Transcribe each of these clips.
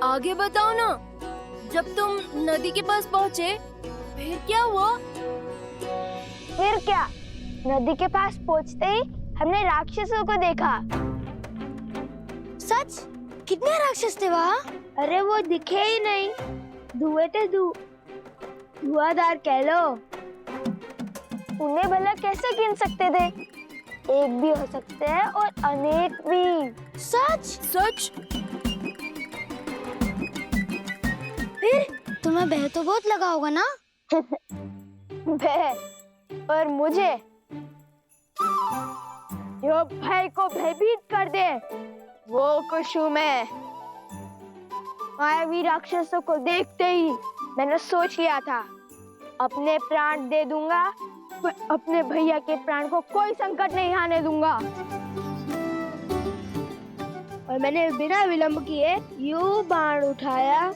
आगे बताओ ना। जब तुम नदी के पास पहुँचे फिर क्या हुआ? फिर क्या, नदी के पास पहुंचते ही हमने राक्षसों को देखा। सच? कितने राक्षस थे वहाँ? अरे वो दिखे ही नहीं, धुएं थे, धुआंधार कह लो। उन्हें भला कैसे गिन सकते थे? एक भी हो सकते हैं और अनेक भी। सच? सच? फिर तुम्हें भय तो बहुत लगा होगा ना? भय? और मुझे जो भय को भयभीत कर दे वो खुश हूँ मैं। मायावी राक्षसों को देखते ही मैंने सोच लिया था, अपने प्राण दे दूंगा, पर अपने भैया के प्राण को कोई संकट नहीं आने दूंगा। और मैंने बिना विलंब किए यूं बाण उठाया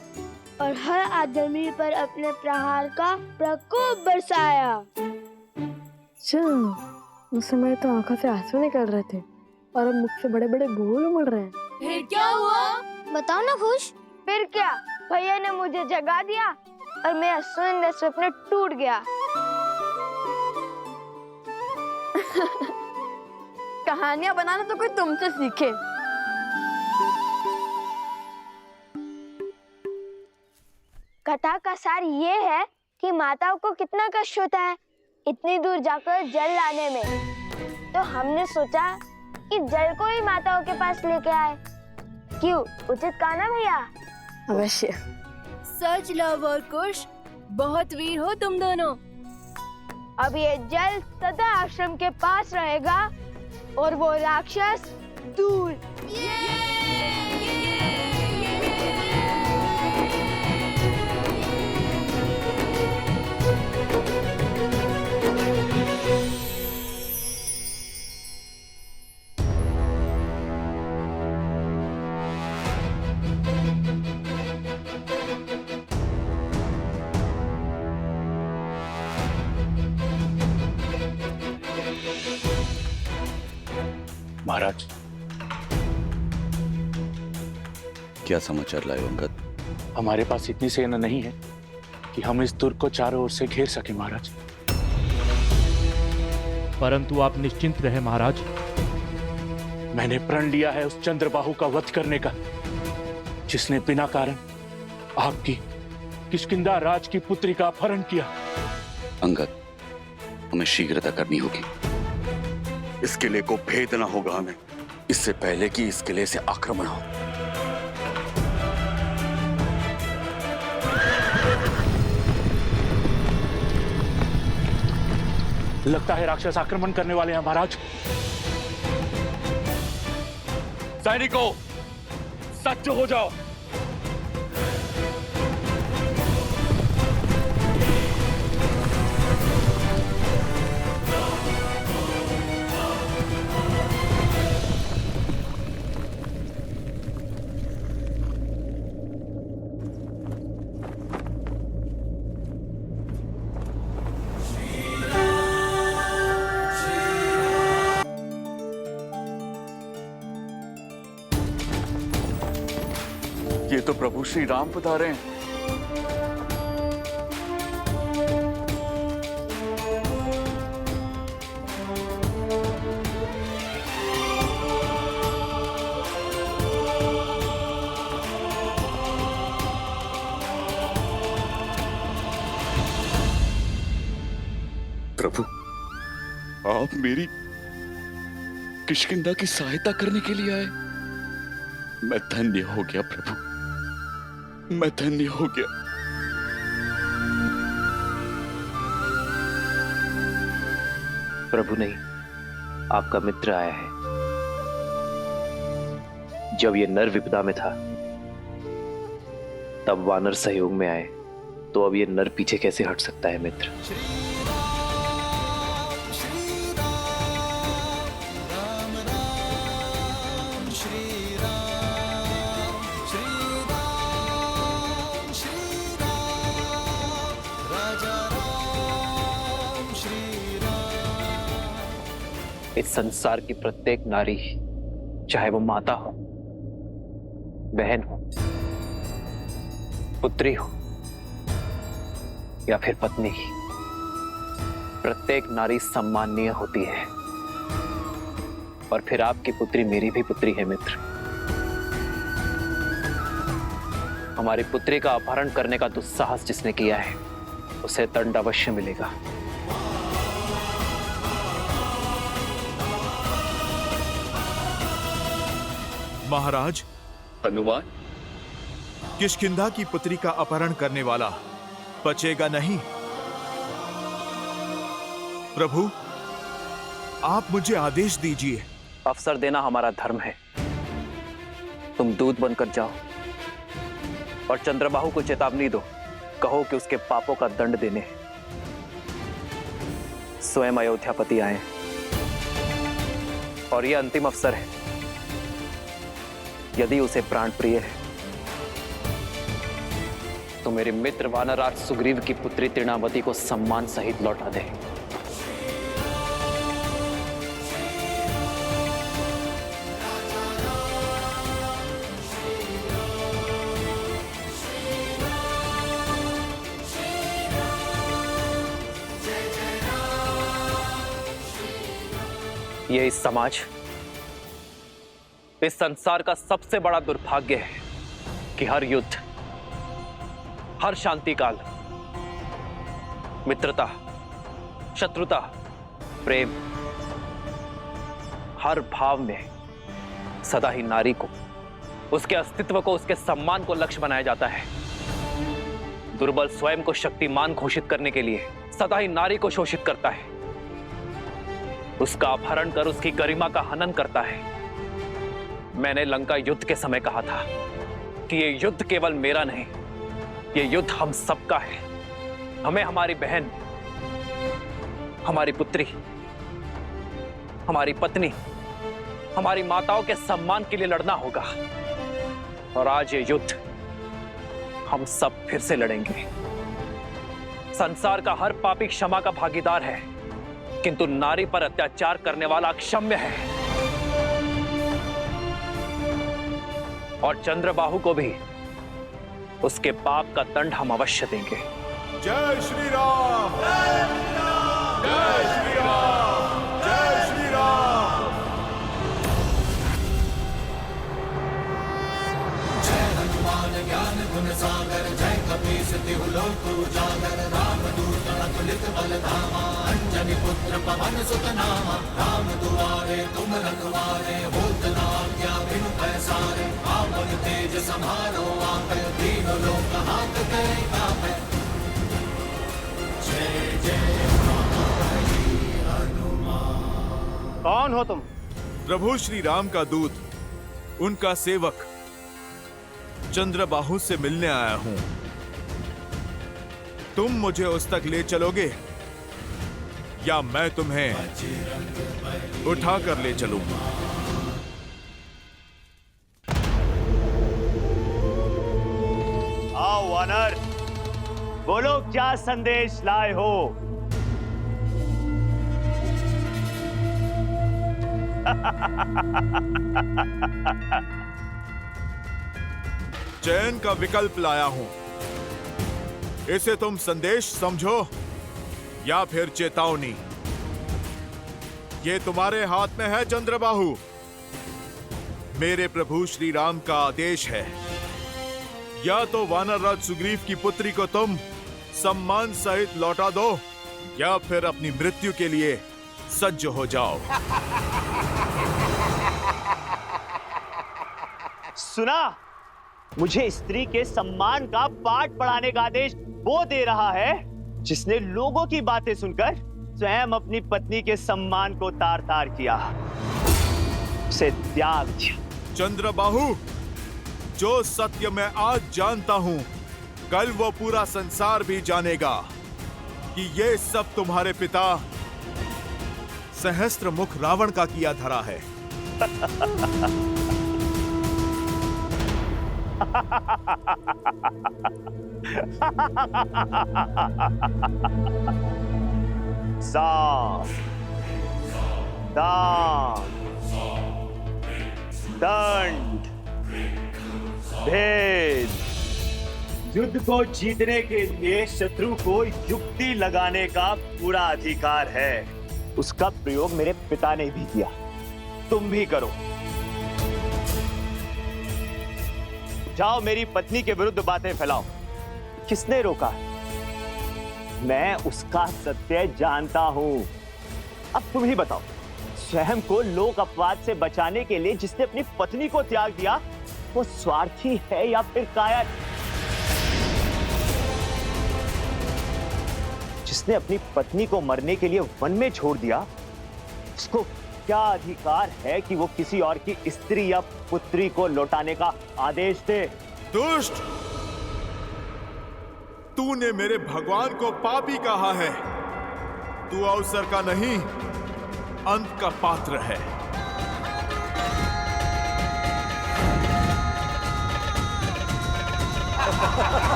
और हर आदमी पर अपने प्रहार का प्रकोप बरसाया। उस समय तो आंखों से आंसू निकल रहे थे और अब मुख से बड़े बड़े बोल उमड़ रहे हैं। फिर क्या हुआ? बताओ ना खुश। फिर क्या, भैया ने मुझे जगा दिया और मेरा सुंदर सपना टूट गया। कहानियां बनाना तो कोई तुमसे सीखे। कथा का सार ये है कि माताओं को कितना कष्ट होता है इतनी दूर जाकर जल लाने में। तो हमने सोचा कि जल को ही माताओं के पास लेके आए। क्यों, उचित कहा ना भैया? अवश्य। सच लव और कुश, बहुत वीर हो तुम दोनों। अब ये जल सदा आश्रम के पास रहेगा और वो राक्षस दूर। महाराज, क्या समाचार लाए हो अंगद? हमारे पास इतनी सेना नहीं है कि हम इस दुर्ग को चारों ओर से घेर सके महाराज। परंतु आप निश्चिंत रहे महाराज। मैंने प्रण लिया है उस चंद्रबाहु का वध करने का, जिसने बिना कारण आपकी किष्किंधा राज की पुत्री का अपहरण किया। अंगद, हमें शीघ्रता करनी होगी। इस किले को भेदना होगा हमें, इससे पहले कि इस किले से आक्रमण हो। लगता है राक्षस आक्रमण करने वाले हैं महाराज। सैनिकों, सज्ज हो जाओ। ये तो प्रभु श्री राम पधारे हैं। प्रभु, आप मेरी किष्किंधा की सहायता करने के लिए आए। मैं धन्य हो गया प्रभु, मैं धन्य हो गया। प्रभु नहीं, आपका मित्र आया है। जब ये नर विपदा में था तब वानर सहयोग में आए, तो अब ये नर पीछे कैसे हट सकता है मित्र? इस संसार की प्रत्येक नारी, चाहे वो माता हो, बहन हो पुत्री हो या फिर पत्नी, प्रत्येक नारी सम्माननीय होती है। और फिर आपकी पुत्री मेरी भी पुत्री है मित्र। हमारी पुत्री का अपहरण करने का दुस्साहस जिसने किया है उसे दंड अवश्य मिलेगा। महाराज, हनुमान, किष्किंधा की पुत्री का अपहरण करने वाला बचेगा नहीं। प्रभु, आप मुझे आदेश दीजिए। अवसर देना हमारा धर्म है। तुम दूत बनकर जाओ और चंद्रबाहु को चेतावनी दो। कहो कि उसके पापों का दंड देने स्वयं अयोध्यापति आए और यह अंतिम अवसर है। यदि उसे प्राण प्रिय है तो मेरे मित्र वानरराज सुग्रीव की पुत्री तृणावती को सम्मान सहित लौटा दे। ये इस समाज, इस संसार का सबसे बड़ा दुर्भाग्य है कि हर युद्ध, हर शांति काल, मित्रता, शत्रुता, प्रेम, हर भाव में सदा ही नारी को, उसके अस्तित्व को, उसके सम्मान को लक्ष्य बनाया जाता है। दुर्बल स्वयं को शक्तिमान घोषित करने के लिए सदा ही नारी को शोषित करता है, उसका अपहरण कर उसकी गरिमा का हनन करता है। मैंने लंका युद्ध के समय कहा था कि ये युद्ध केवल मेरा नहीं, ये युद्ध हम सबका है। हमें हमारी बहन, हमारी पुत्री, हमारी पत्नी, हमारी माताओं के सम्मान के लिए लड़ना होगा। और आज ये युद्ध हम सब फिर से लड़ेंगे। संसार का हर पापी क्षमा का भागीदार है, किंतु नारी पर अत्याचार करने वाला अक्षम्य है। और चंद्रबाहु को भी उसके पाप का दंड हम अवश्य देंगे। जय श्री राम, जय श्री राम, जय श्री राम, जय श्री राम। जय हनुमान ज्ञान गुण सागर, जय कपीस तिहु लोक उजागर, रामदूत अतुलित बल धामा, अंजनी पुत्र पवन सुत नामा, राम दुआरे तुम रखवारे, होत न आज्ञा बिनु पैसारे, आपन तेज समारो आपै, दीन लोक हाथ तेरे कापै। जय जय हनुमान। कौन हो तुम? प्रभु श्री राम का दूत, उनका सेवक चंद्रबाहु से मिलने आया हूं। तुम मुझे उस तक ले चलोगे या मैं तुम्हें उठा कर ले चलूं? आओ वानर, बोलो क्या संदेश लाए हो? चयन का विकल्प लाया हूं। इसे तुम संदेश समझो या फिर चेतावनी। ये तुम्हारे हाथ में है चंद्रबाहु। मेरे प्रभु श्री राम का आदेश है, या तो वानरराज सुग्रीव की पुत्री को तुम सम्मान सहित लौटा दो या फिर अपनी मृत्यु के लिए सज्ज हो जाओ। सुना, मुझे स्त्री के सम्मान का पाठ पढ़ाने का आदेश वो दे रहा है जिसने लोगों की बातें सुनकर स्वयं अपनी पत्नी के सम्मान को तार तार किया, उसे त्याग दिया। चंद्रबाहु, जो सत्य मैं आज जानता हूं, कल वो पूरा संसार भी जानेगा कि ये सब तुम्हारे पिता सहस्त्रमुख रावण का किया धरा है। साम, दान, दंड, भेद, युद्ध को जीतने के लिए शत्रु को युक्ति लगाने का पूरा अधिकार है। उसका प्रयोग मेरे पिता ने भी किया, तुम भी करो। जाओ मेरी पत्नी के विरुद्ध बातें फैलाओ। किसने रोका? मैं उसका सत्य जानता हूं। अब तुम ही बताओ, स्वयं को लोक अपवाद से बचाने के लिए जिसने अपनी पत्नी को त्याग दिया, वो स्वार्थी है या फिर कायर? जिसने अपनी पत्नी को मरने के लिए वन में छोड़ दिया, उसको क्या अधिकार है कि वो किसी और की स्त्री या पुत्री को लौटाने का आदेश दे? दुष्ट, तूने मेरे भगवान को पापी कहा है। तू अवसर का नहीं, अंत का पात्र है।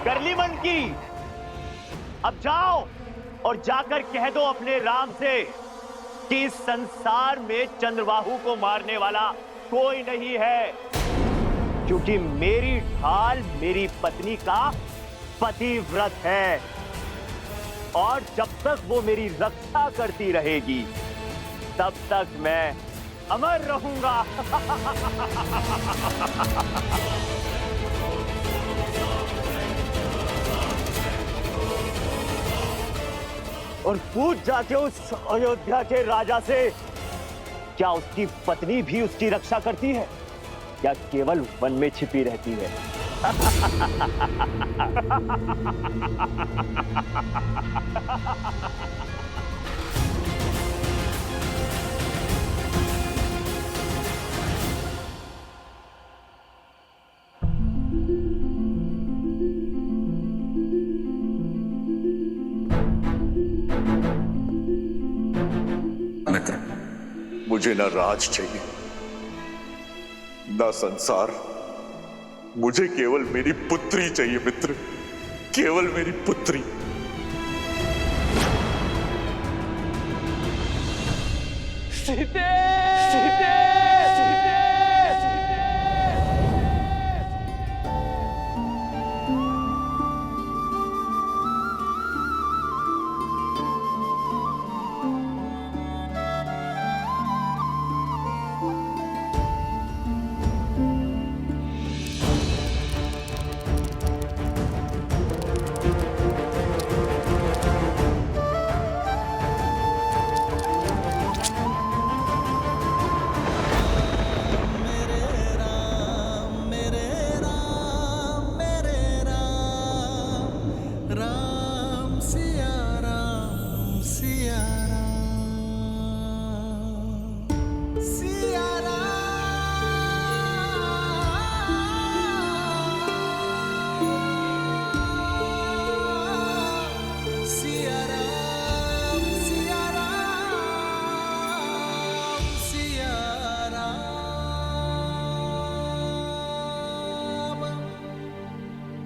कर ली मन की। अब जाओ और जाकर कह दो अपने राम से कि इस संसार में चंद्रबाहु को मारने वाला कोई नहीं है, क्योंकि मेरी ढाल मेरी पत्नी का पतिव्रत है, और जब तक वो मेरी रक्षा करती रहेगी तब तक मैं अमर रहूंगा। और पूछ जाते उस अयोध्या के राजा से, क्या उसकी पत्नी भी उसकी रक्षा करती है या केवल वन में छिपी रहती है? मित्र, मुझे न राज चाहिए न संसार, मुझे केवल मेरी पुत्री चाहिए मित्र, केवल मेरी पुत्री। सीते! सीते!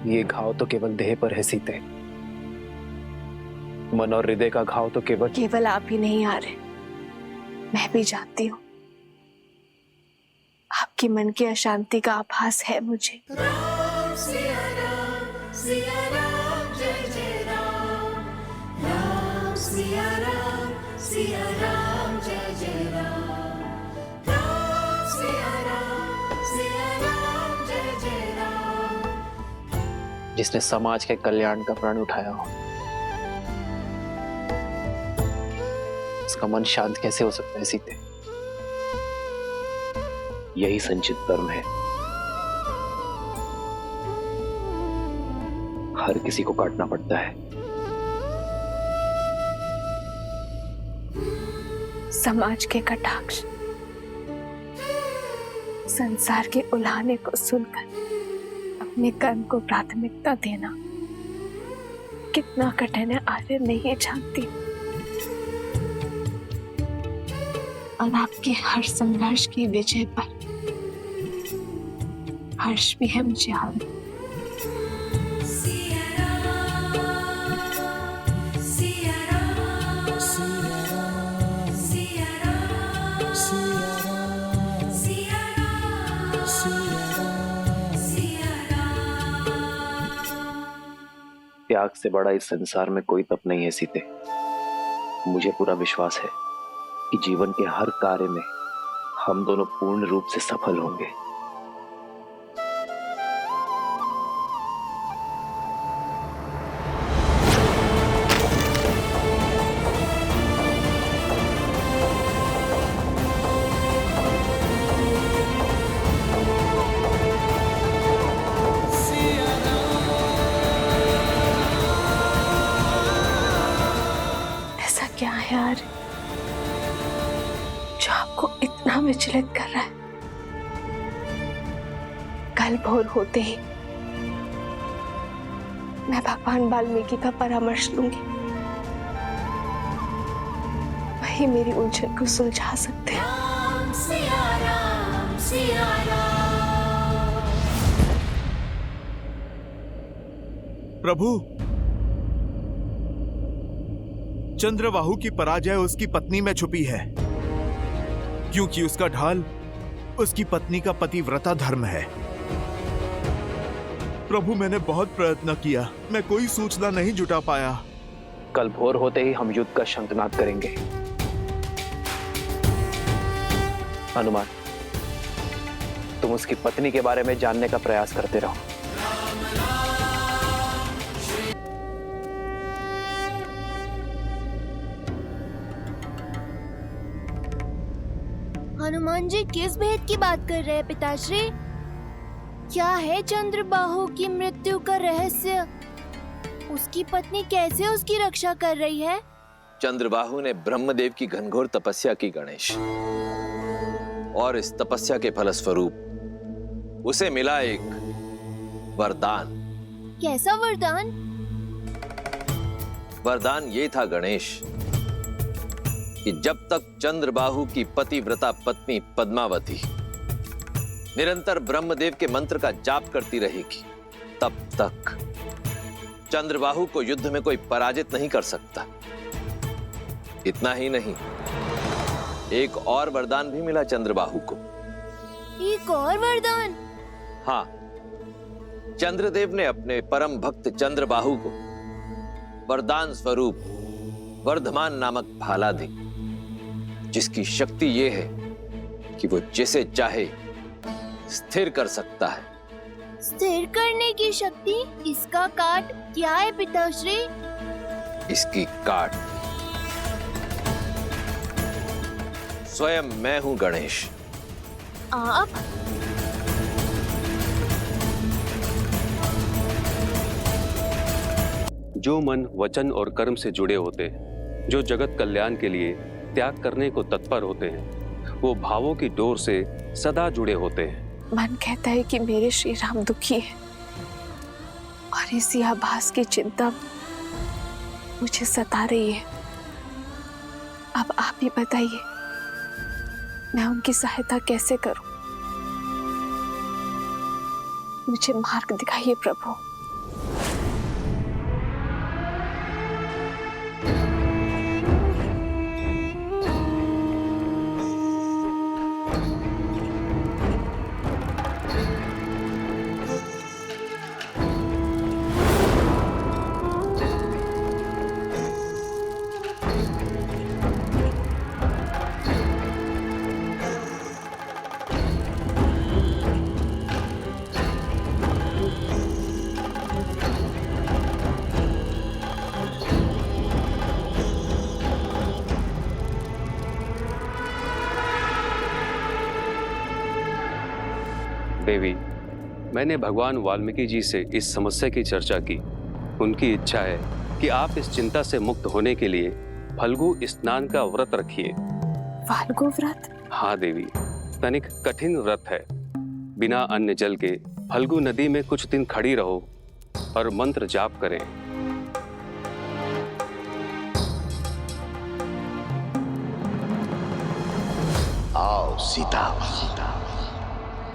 ये घाव तो केवल देह पर है सीते, मन और हृदय का घाव तो केवल आप ही नहीं आ रहे, मैं भी जानती हूँ। आपकी मन की अशांति का आभास है मुझे। राम सिया राम, सिया राम जय जय राम। राम सिया राम, सिया राम जय जय राम। राम सिया राम, सिया राम जय जय राम। जिसने समाज के कल्याण का प्रण उठाया हो, उसका मन शांत कैसे हो सकता है सीते? यही संचित कर्म है। हर किसी को काटना पड़ता है। समाज के कटाक्ष, संसार के उलाहने को सुनकर अपने कर्म को प्राथमिकता देना कितना कठिन है आर्य नहीं जानती। और आपके हर संघर्ष की विजय पर हर्ष भी है मुझे आज। त्याग से बड़ा इस संसार में कोई तप नहीं है सीते। मुझे पूरा विश्वास है कि जीवन के हर कार्य में हम दोनों पूर्ण रूप से सफल होंगे। क्या है यार जो आपको इतना विचलित कर रहा है? कल भोर होते ही मैं भगवान वाल्मीकि का परामर्श लूंगी। वही मेरी उलझन को सुलझा सकते हैं। प्रभु, चंद्रबाहु की पराजय उसकी पत्नी में छुपी है, क्योंकि उसका ढाल उसकी पत्नी का पतिव्रता धर्म है। प्रभु, मैंने बहुत प्रयत्न किया, मैं कोई सूचना नहीं जुटा पाया। कल भोर होते ही हम युद्ध का शंखनाद करेंगे। हनुमान, तुम उसकी पत्नी के बारे में जानने का प्रयास करते रहो। हनुमान जी किस भेद की बात कर रहे हैं पिताश्री? क्या है चंद्रबाहु की मृत्यु का रहस्य? उसकी पत्नी कैसे उसकी रक्षा कर रही है? चंद्रबाहु ने ब्रह्मदेव की घनघोर तपस्या की गणेश, और इस तपस्या के फलस्वरूप उसे मिला एक वरदान। कैसा वरदान? वरदान ये था गणेश कि जब तक चंद्रबाहु की पतिव्रता पत्नी पद्मावती निरंतर ब्रह्मदेव के मंत्र का जाप करती रहेगी, तब तक चंद्रबाहु को युद्ध में कोई पराजित नहीं कर सकता। इतना ही नहीं, एक और वरदान भी मिला चंद्रबाहु को। एक और वरदान? हाँ, चंद्रदेव ने अपने परम भक्त चंद्रबाहु को वरदान स्वरूप वर्धमान नामक भाला दी, जिसकी शक्ति यह है कि वो जिसे चाहे स्थिर कर सकता है। स्थिर करने की शक्ति? इसका काट क्या है पिताश्री? इसकी काट स्वयं मैं हूं गणेश। आप? जो मन वचन और कर्म से जुड़े होते हैं, जो जगत कल्याण के लिए त्याग करने को तत्पर होते हैं, वो भावों की डोर से सदा जुड़े होते हैं। मन कहता है कि मेरे श्री राम दुखी है और इसी आभास की चिंता मुझे सता रही है। अब आप ही बताइए, मैं उनकी सहायता कैसे करूं? मुझे मार्ग दिखाइए प्रभु। देवी, मैंने भगवान वाल्मीकि जी से इस समस्या की चर्चा की। उनकी इच्छा है कि आप इस चिंता से मुक्त होने के लिए फल्गु स्नान का व्रत रखिए। फाल्गु व्रत? हाँ देवी, तनिक कठिन व्रत है। बिना अन्न जल के फल्गु नदी में कुछ दिन खड़ी रहो और मंत्र जाप करें। आओ सीता,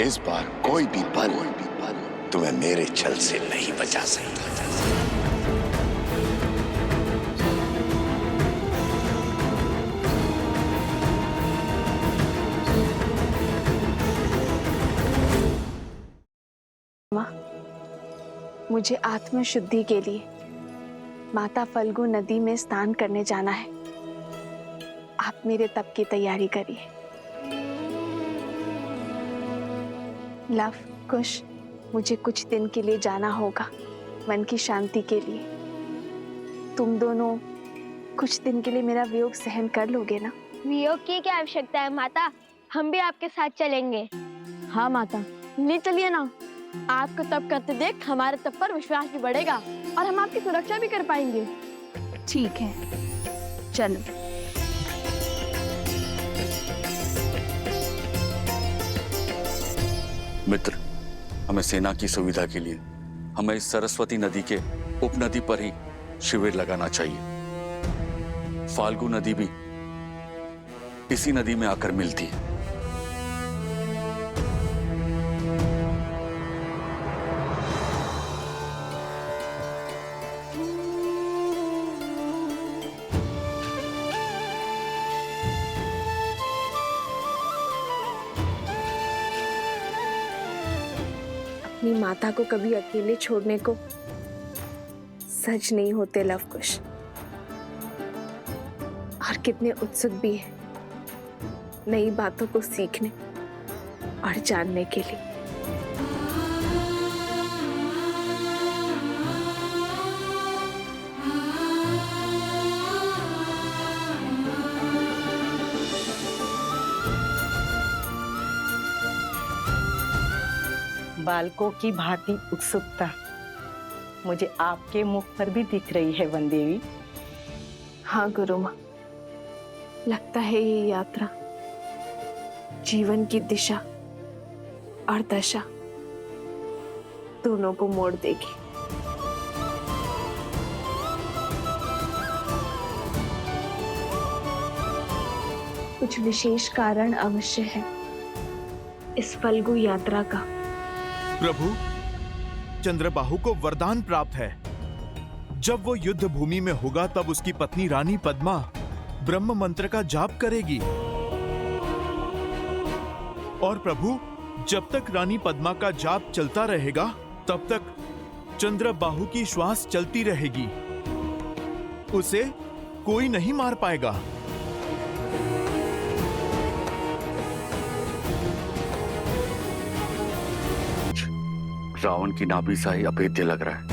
इस बार कोई भी बल तुम्हें मेरे छल से नहीं बचा सकता। मुझे आत्म शुद्धि के लिए माता फल्गु नदी में स्नान करने जाना है। आप मेरे तप की तैयारी करिए। लव, कुश, मुझे कुछ दिन के लिए जाना होगा, मन की शांति के लिए। तुम दोनों कुछ दिन के लिए मेरा वियोग सहन कर लोगे ना? वियोग की क्या आवश्यकता है माता, हम भी आपके साथ चलेंगे। हाँ माता, ले चलिए ना। आपको तप करते देख हमारे तप पर विश्वास भी बढ़ेगा और हम आपकी सुरक्षा भी कर पाएंगे। ठीक है, चलो। मित्र, हमें सेना की सुविधा के लिए हमें इस सरस्वती नदी के उपनदी पर ही शिविर लगाना चाहिए। फाल्गु नदी भी इसी नदी में आकर मिलती है। अपनी माता को कभी अकेले छोड़ने को सच नहीं होते लवकुश, और कितने उत्सुक भी है नई बातों को सीखने और जानने के लिए। बालकों की भांति उत्सुकता मुझे आपके मुख पर भी दिख रही है वन देवी। हाँ गुरु माँ, लगता है ये यात्रा जीवन की दिशा और दशा दोनों को मोड़ देगी। कुछ विशेष कारण अवश्य है इस फल्गु यात्रा का। प्रभु, चंद्रबाहु को वरदान प्राप्त है। जब वो युद्ध भूमि में होगा तब उसकी पत्नी रानी पद्मा ब्रह्म मंत्र का जाप करेगी। और प्रभु, जब तक रानी पद्मा का जाप चलता रहेगा तब तक चंद्रबाहु की श्वास चलती रहेगी। उसे कोई नहीं मार पाएगा। रावण की नाभि सा ही अभेद्य लग रहा है।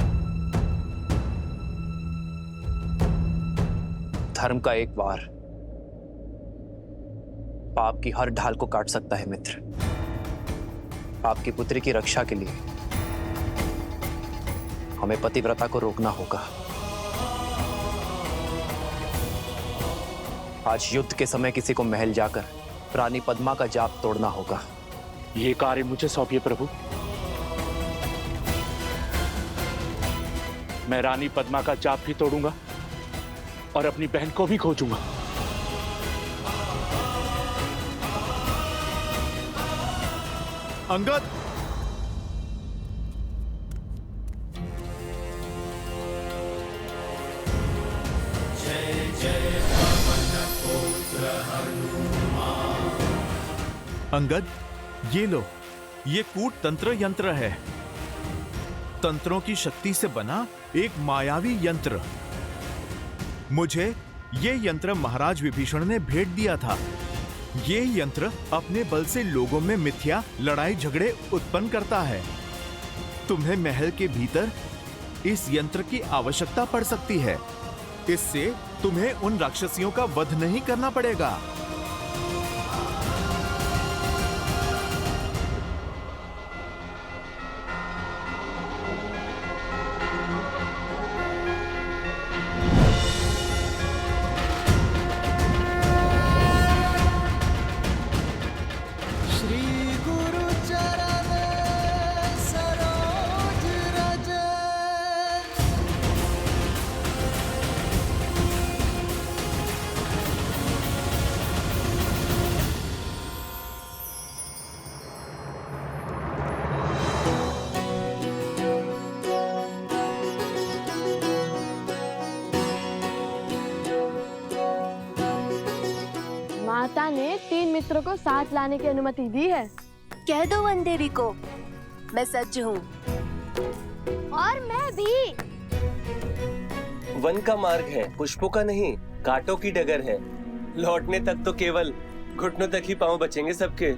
धर्म का एक वार पाप की हर ढाल को काट सकता है मित्र। आपकी पुत्री की रक्षा के लिए हमें पतिव्रता को रोकना होगा। आज युद्ध के समय किसी को महल जाकर रानी पद्मा का जाप तोड़ना होगा। ये कार्य मुझे सौंपिए प्रभु। मैं रानी पद्मा का जाप भी तोड़ूंगा और अपनी बहन को भी खोजूंगा। अंगद, अंगद, ये लो, ये कूट तंत्र यंत्र है। तंत्रों की शक्ति से बना एक मायावी यंत्र। मुझे ये यंत्र महाराज विभीषण ने भेंट दिया था। ये यंत्र अपने बल से लोगों में मिथ्या लड़ाई झगड़े उत्पन्न करता है। तुम्हें महल के भीतर इस यंत्र की आवश्यकता पड़ सकती है। इससे तुम्हें उन राक्षसियों का वध नहीं करना पड़ेगा। माता ने 3 मित्रों को साथ लाने की अनुमति दी है। कह दो वन देवी को मैं सज्ज हूँ। और मैं भी। वन का मार्ग है, पुष्पों का नहीं, कांटों की डगर है। लौटने तक तो केवल घुटनों तक ही पांव बचेंगे सबके।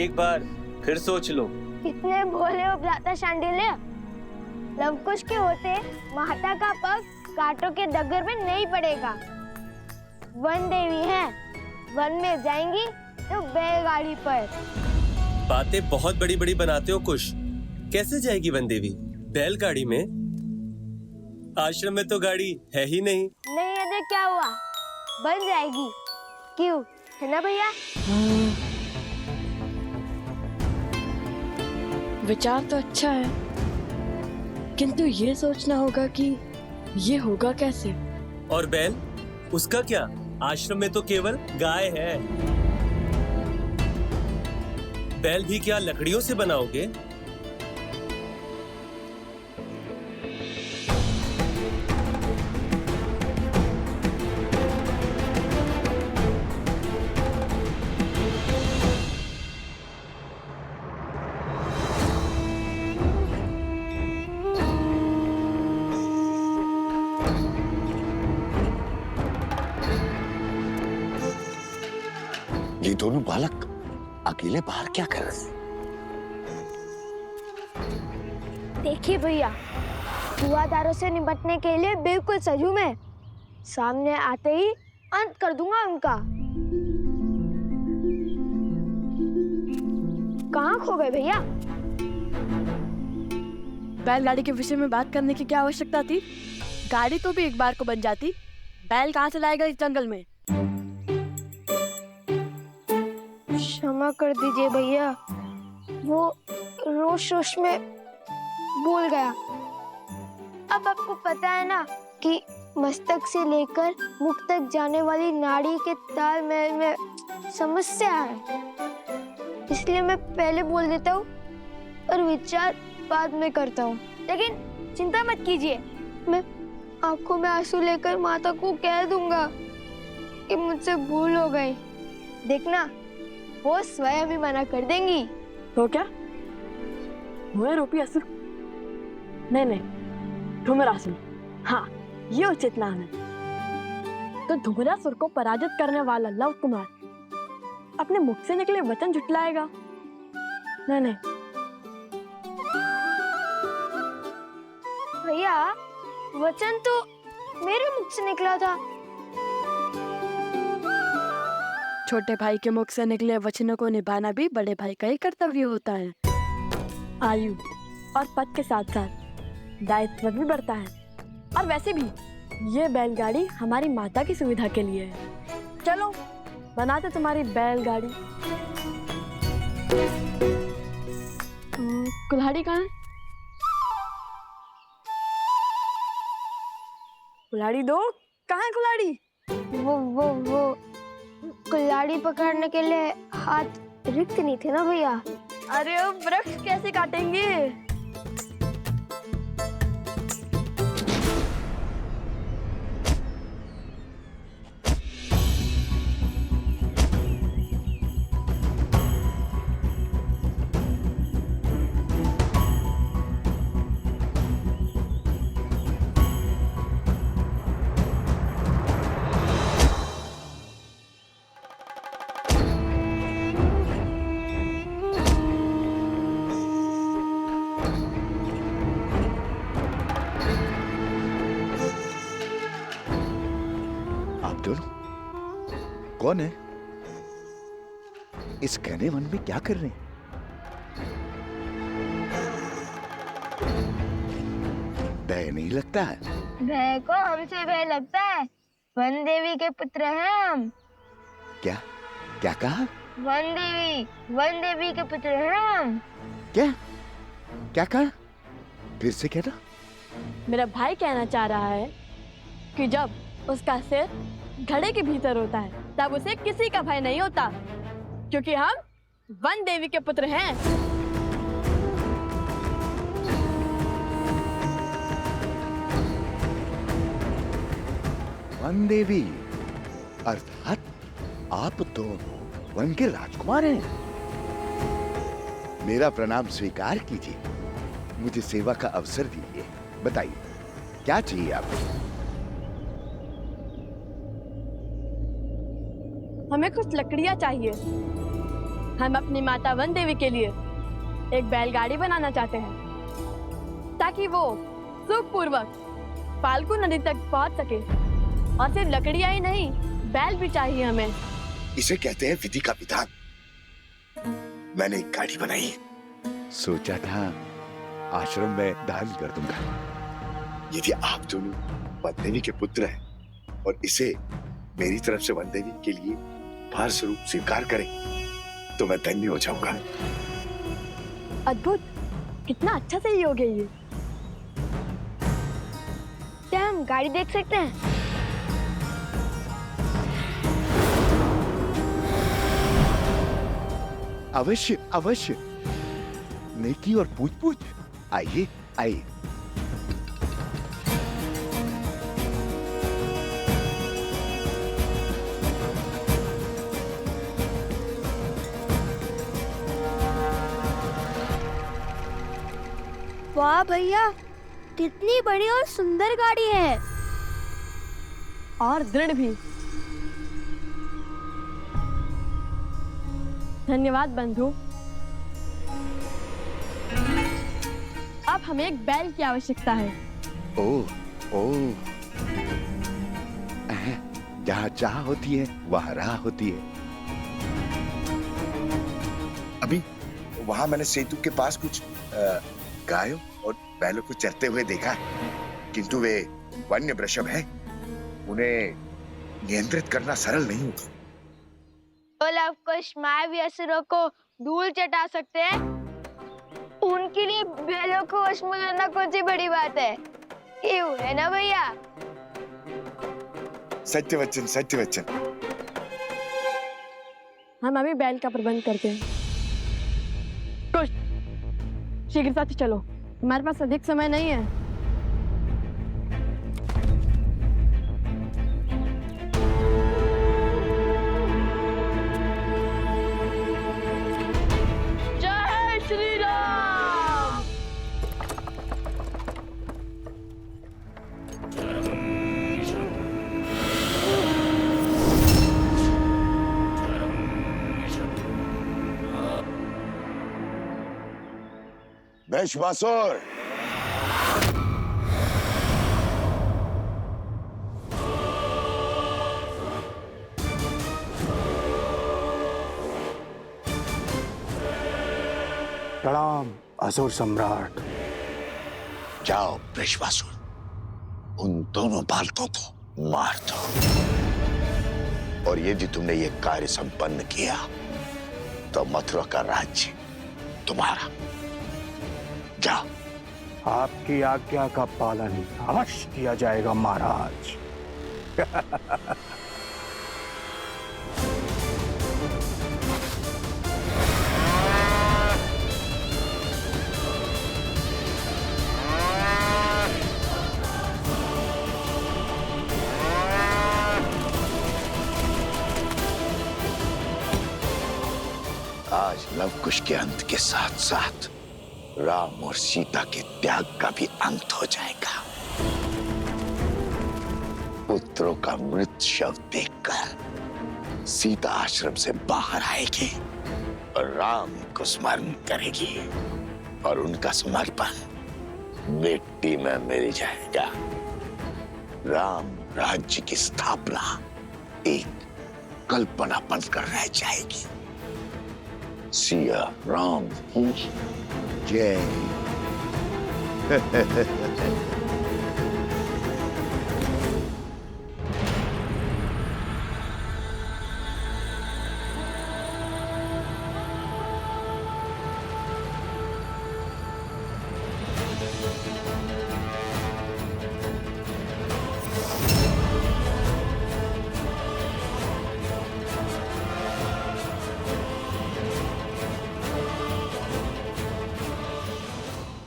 एक बार फिर सोच लो। कितने भोले हो भ्राता शांडिल्य। लवकुश के होते माता का पग कांटों के डगर में नहीं पड़ेगा। वन देवी है, वन में जाएंगी तो बैलगाड़ी पर। बातें बहुत बड़ी बड़ी बनाते हो कुश। कैसे जाएगी वन देवी बैलगाड़ी में? आश्रम में तो गाड़ी है ही नहीं। नहीं है तो क्या हुआ, बन जाएगी। क्यों, है ना भैया? विचार तो अच्छा है, किंतु ये सोचना होगा कि ये होगा कैसे। और बैल, उसका क्या? आश्रम में तो केवल गाय है। बैल भी क्या लकड़ियों से बनाओगे? ये दोनों बालक अकेले बाहर क्या कर रहे हैं? देखिए भैया, जुआदारों से निपटने के लिए बिल्कुल सजू मैं। सामने आते ही अंत कर दूंगा उनका। कहाँ खो गए भैया? बैलगाड़ी के विषय में बात करने की क्या आवश्यकता थी? गाड़ी तो भी एक बार को बन जाती। बैल कहाँ से लाएगा इस जंगल में? क्षमा कर दीजिए भैया, वो रोश रोश में भूल गया। अब आपको पता है ना कि मस्तक से लेकर मुख तक जाने वाली नाड़ी के तालमेल में समस्या है, इसलिए मैं पहले बोल देता हूँ और विचार बाद में करता हूँ। लेकिन चिंता मत कीजिए, मैं आंखों में आंसू लेकर माता को कह दूंगा कि मुझसे भूल हो गई। देखना, वो स्वयं ही मना कर देंगी। तो क्या हुए रूपी असुर? नहीं नहीं, धूम्रासुर। हाँ, ये उचित नाम है। तो धूम्रासुर को पराजित करने वाला लव कुमार अपने मुख से निकले वचन झुटलाएगा? नहीं नहीं भैया, वचन तो मेरे मुख से निकला था। छोटे भाई के मुख से निकले वचनों को निभाना भी बड़े भाई का ही कर्तव्य होता है। आयु और पद के साथ साथ दायित्व भी बढ़ता है। और वैसे भी ये बैलगाड़ी हमारी माता की सुविधा के लिए है। चलो बनाते तुम्हारी बैलगाड़ी। कुल्हाड़ी कहाँ है? कुल्हाड़ी दो। कहाँ है कुल्हाड़ी? वो कुल्हाड़ी पकड़ने के लिए हाथ रिक्त नहीं थे ना भैया। अरे वो वृक्ष कैसे काटेंगे? कौन है? इस घने वन में क्या कर रहे हैं? भय नहीं लगता है? भय को हमसे भय लगता है। वन देवी के पुत्र हैं हम। क्या क्या कहा? वन देवी के पुत्र हैं हम। क्या क्या कहा? फिर से कहना। मेरा भाई कहना चाह रहा है कि जब उसका सिर घड़े के भीतर होता है तब उसे किसी का भय नहीं होता, क्योंकि हम वन देवी के पुत्र हैं। वन देवी अर्थात आप दोनों वन के राजकुमार हैं। मेरा प्रणाम स्वीकार कीजिए, मुझे सेवा का अवसर दीजिए। बताइए क्या चाहिए आपको? हमें कुछ लकड़ियां चाहिए। हम अपनी माता वन देवी के लिए एक बैलगाड़ी बनाना चाहते हैं ताकि वो सुखपूर्वक फाल्गु नदी तक पहुंच सके। और सिर्फ लकड़ियां ही नहीं, बैल भी चाहिए हमें। इसे कहते हैं विधि का विधान। मैंने एक गाड़ी बनाई है। सोचा था आश्रम में दान कर दूंगा। यदि आप दोनों वन देवी के पुत्र हैं और इसे मेरी तरफ से वन देवी के लिए उपहार स्वरूप स्वीकार करें तो मैं धन्य हो जाऊंगा। अद्भुत, कितना अच्छा सहयोग है ये। क्या हम गाड़ी देख सकते हैं? अवश्य अवश्य, नेकी और पूछ पूछ। आइए आइए। वाह भैया, कितनी बड़ी और सुंदर गाड़ी है। और दृढ़ भी। धन्यवाद बंधु। अब हमें एक बैल की आवश्यकता है। ओह ओह, जहाँ चाह होती है वहाँ राह होती है। अभी वहां मैंने सेतु के पास कुछ गायों और बैलों को चरते हुए देखा है, किंतु वे वन्य वृषभ हैं। उन्हें नियंत्रित करना सरल नहीं होता। ओलाफ कुछ मायावी असुरों को धूल चटा सकते हैं। उनके लिए बैलों को वश में करना कौन सी बड़ी बात है? क्यों, है ना भैया? सत्य वचन, सत्य वचन। हम अभी बैल का प्रबंध करते हैं। कुछ शीघ्रता से चलो, हमारे पास अधिक समय नहीं है। जय श्री राम। वैश्वासुर, प्रणाम असुर सम्राट। जाओ वैश्वासुर, उन दोनों बालकों को मार दो। और यदि तुमने ये कार्य संपन्न किया तो मथुरा का राज्य तुम्हारा। जाओ। आपकी आज्ञा का पालन अवश्य किया जाएगा महाराज। आज लव कुश के अंत के साथ साथ राम और सीता के त्याग का भी अंत हो जाएगा। पुत्रों का मृत शव देखकर सीता आश्रम से बाहर आएगी और राम को स्मरण करेगी और उनका समर्पण मिट्टी में मिल जाएगा। राम राज्य की स्थापना एक कल्पना बनकर रह जाएगी। सिया राम की जय।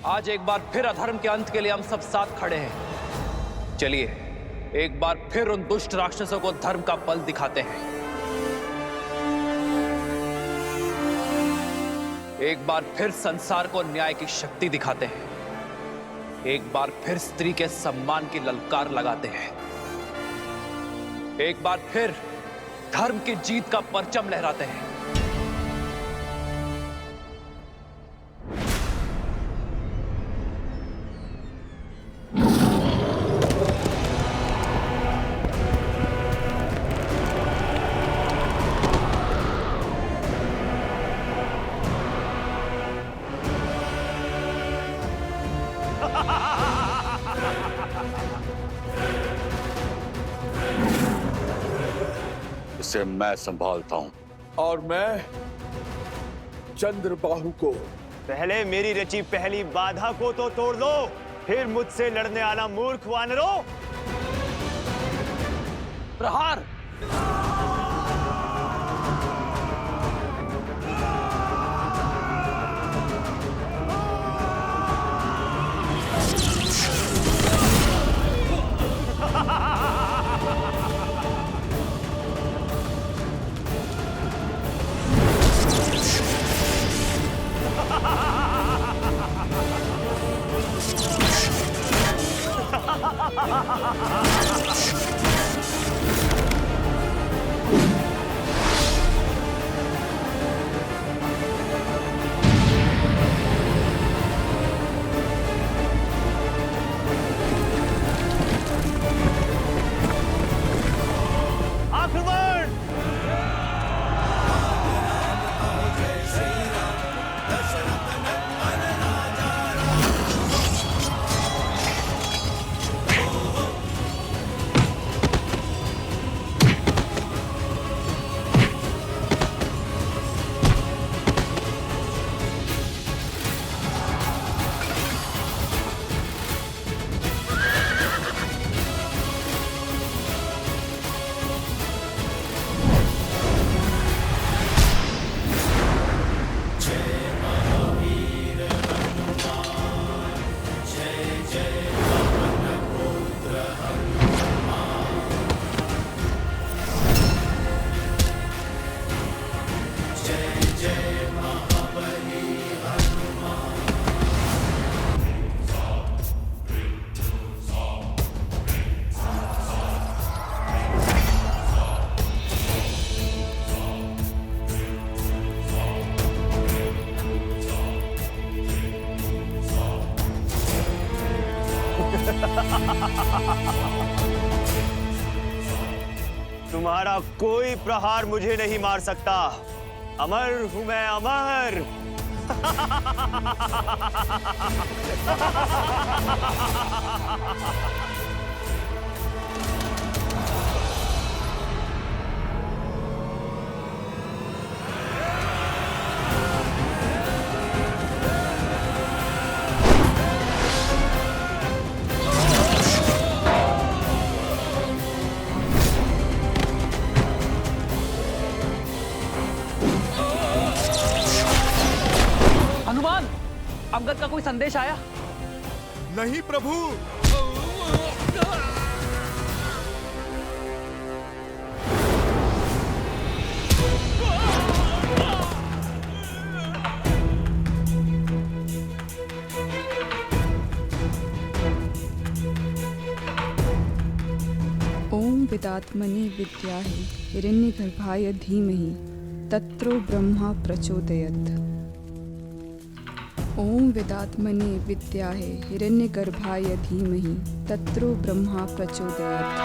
आज एक बार फिर अधर्म के अंत के लिए हम सब साथ खड़े हैं। चलिए एक बार फिर उन दुष्ट राक्षसों को धर्म का बल दिखाते हैं। एक बार फिर संसार को न्याय की शक्ति दिखाते हैं, एक बार फिर स्त्री के सम्मान की ललकार लगाते हैं, एक बार फिर धर्म की जीत का परचम लहराते हैं। इसे मैं संभालता हूं। और मैं चंद्रबाहु को। पहले मेरी रची पहली बाधा को तो तोड़ दो, फिर मुझसे लड़ने आना मूर्ख वानरों। प्रहार। तुम्हारा कोई प्रहार मुझे नहीं मार सकता। अमर हूं मैं, अमर। अंगद का कोई संदेश आया? नहीं प्रभु। ओम विदात्मनि विद्याहि हिरण्यगर्भाय धीमहि तत्रो ब्रह्मा प्रचोदयत्। ओम विदात्मनि विद्याहि हिरण्यगर्भाय धीमहि तत्रो ब्रह्मा प्रचोदयात्।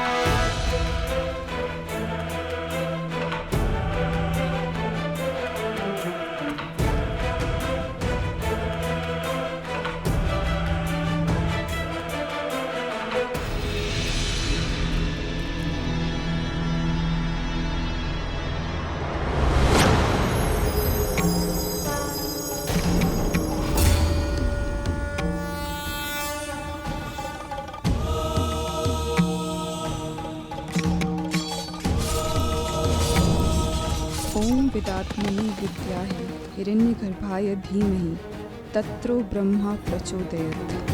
ओम विदात्मनि विद्याहि हिरण्यगर्भाय धीमहि तत्रो ब्रह्मा प्रचोदयात्।